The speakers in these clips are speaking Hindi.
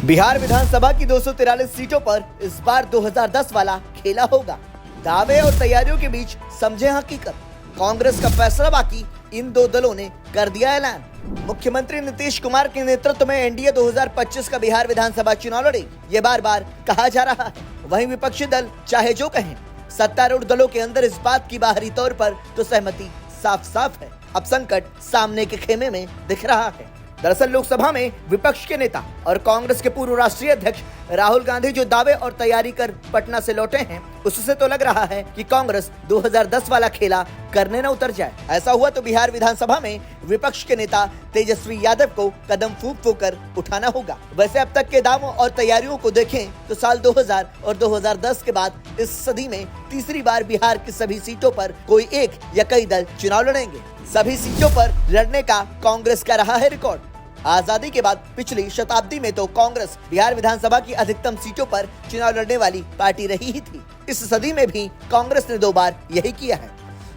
बिहार विधानसभा की 243 सीटों पर इस बार 2010 वाला खेला होगा। दावे और तैयारियों के बीच समझे हकीकत। कांग्रेस का फैसला बाकी, इन दो दलों ने कर दिया ऐलान। मुख्यमंत्री नीतीश कुमार के नेतृत्व में एनडीए 2025 का बिहार विधानसभा चुनाव लड़ेगी, ये बार बार कहा जा रहा है। वहीं विपक्षी दल चाहे जो कहें, सत्तारूढ़ दलों के अंदर इस बात की बाहरी तौर पर तो सहमति साफ साफ है। अब संकट सामने के खेमे में दिख रहा है। दरअसल लोकसभा में विपक्ष के नेता और कांग्रेस के पूर्व राष्ट्रीय अध्यक्ष राहुल गांधी जो दावे और तैयारी कर पटना से लौटे हैं, उससे तो लग रहा है कि कांग्रेस 2010 वाला खेला करने न उतर जाए। ऐसा हुआ तो बिहार विधानसभा में विपक्ष के नेता तेजस्वी यादव को कदम फूंक कर उठाना होगा। वैसे अब तक के दावों और तैयारियों को देखें तो साल 2000 और 2010 के बाद इस सदी में तीसरी बार बिहार की सभी सीटों पर कोई एक या कई दल चुनाव लड़ेंगे। सभी सीटों पर लड़ने का कांग्रेस का रहा है रिकॉर्ड। आजादी के बाद पिछली शताब्दी में तो कांग्रेस बिहार विधानसभा की अधिकतम सीटों पर चुनाव लड़ने वाली पार्टी रही ही थी। इस सदी में भी कांग्रेस ने 2 बार यही किया है।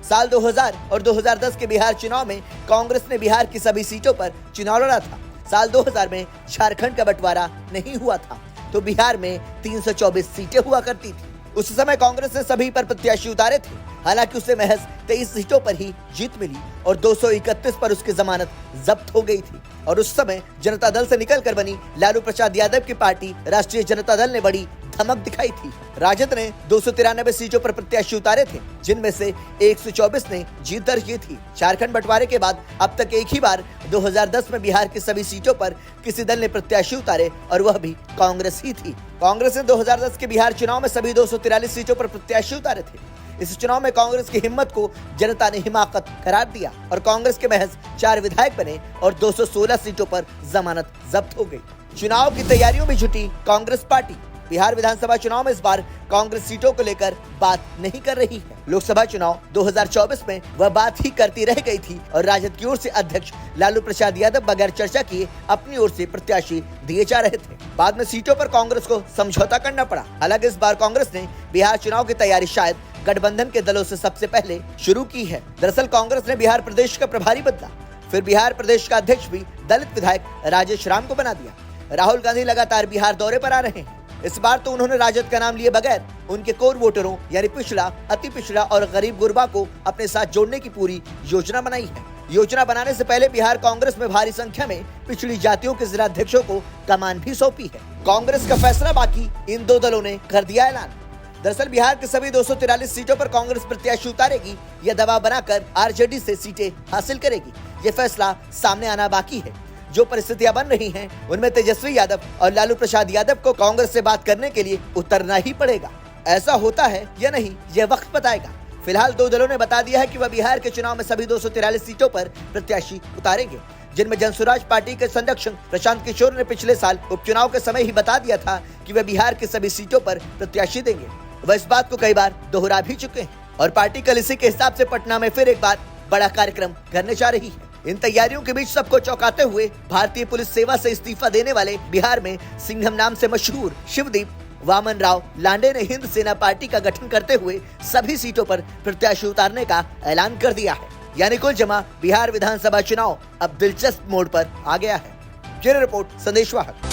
साल 2000 और 2010 के बिहार चुनाव में कांग्रेस ने बिहार की सभी सीटों पर चुनाव लड़ा था। साल 2000 में झारखंड का बंटवारा नहीं हुआ था तो बिहार में 324 सीटें हुआ करती थी। उस समय कांग्रेस ने सभी पर प्रत्याशी उतारे थे। हालांकि उसे महज 23 सीटों पर ही जीत मिली और 231 पर उसकी जमानत जब्त हो गई थी। और उस समय जनता दल से निकलकर बनी लालू प्रसाद यादव की पार्टी राष्ट्रीय जनता दल ने बड़ी धमक दिखाई थी। राजद ने 293 सीटों पर प्रत्याशी उतारे थे, जिनमें से 124 ने जीत दर्ज की थी। झारखंड बंटवारे के बाद अब तक एक ही बार 2010 में बिहार की सभी सीटों पर किसी दल ने प्रत्याशी उतारे और वह भी कांग्रेस ही थी। कांग्रेस ने 2010 के बिहार चुनाव में सभी 243 सीटों पर प्रत्याशी उतारे थे। इस चुनाव में कांग्रेस की हिम्मत को जनता ने हिमाकत करार दिया और कांग्रेस के महज 4 विधायक बने और 216 सीटों पर जमानत जब्त हो गई। चुनाव की तैयारियों में जुटी कांग्रेस पार्टी। बिहार विधानसभा चुनाव में इस बार कांग्रेस सीटों को लेकर बात नहीं कर रही है। लोकसभा चुनाव 2024 में वह बात ही करती रह गई थी और राजद की ओर से अध्यक्ष लालू प्रसाद यादव बगैर चर्चा किए अपनी ओर से प्रत्याशी दिए जा रहे थे। बाद में सीटों पर कांग्रेस को समझौता करना पड़ा। हालांकि इस बार कांग्रेस ने बिहार चुनाव की तैयारी शायद गठबंधन के दलों से सबसे पहले शुरू की है। दरअसल कांग्रेस ने बिहार प्रदेश का प्रभारी बदला, फिर बिहार प्रदेश का अध्यक्ष भी दलित विधायक राजेश राम को बना दिया। राहुल गांधी लगातार बिहार दौरे पर आ रहे हैं। इस बार तो उन्होंने राजद का नाम लिए बगैर उनके कोर वोटरों यानी पिछड़ा, अति पिछड़ा और गरीब गुरबा को अपने साथ जोड़ने की पूरी योजना बनाई है। योजना बनाने से पहले बिहार कांग्रेस में भारी संख्या में पिछड़ी जातियों के जिला अध्यक्षों को कमान भी सौंपी है। कांग्रेस का फैसला बाकी, इन दो दलों ने कर दिया ऐलान। दरअसल बिहार के सभी 243 सीटों पर कांग्रेस प्रत्याशी उतारेगी या दबाव बनाकर आरजेडी से सीटें हासिल करेगी, ये फैसला सामने आना बाकी है। जो परिस्थितियां बन रही हैं, उनमें तेजस्वी यादव और लालू प्रसाद यादव को कांग्रेस से बात करने के लिए उतरना ही पड़ेगा। ऐसा होता है या नहीं, यह वक्त बताएगा। फिलहाल 2 दलों ने बता दिया है कि वह बिहार के चुनाव में सभी 243 सीटों पर प्रत्याशी उतारेंगे, जिनमें जनसुराज पार्टी के संरक्षक प्रशांत किशोर ने पिछले साल उपचुनाव के समय ही बता दिया था कि वह बिहार की सभी सीटों पर प्रत्याशी देंगे। वह इस बात को कई बार दोहरा भी चुके हैं और पार्टी कल इसी के हिसाब से पटना में फिर एक बार बड़ा कार्यक्रम करने जा रही है। इन तैयारियों के बीच सबको चौंकाते हुए भारतीय पुलिस सेवा से इस्तीफा देने वाले बिहार में सिंघम नाम से मशहूर शिवदीप वामन राव लांडे ने हिंद सेना पार्टी का गठन करते हुए सभी सीटों पर प्रत्याशी उतारने का ऐलान कर दिया है। यानी कुल जमा बिहार विधानसभा चुनाव अब दिलचस्प मोड़ पर आ गया है। ब्यूरो रिपोर्ट, संदेश वाहक।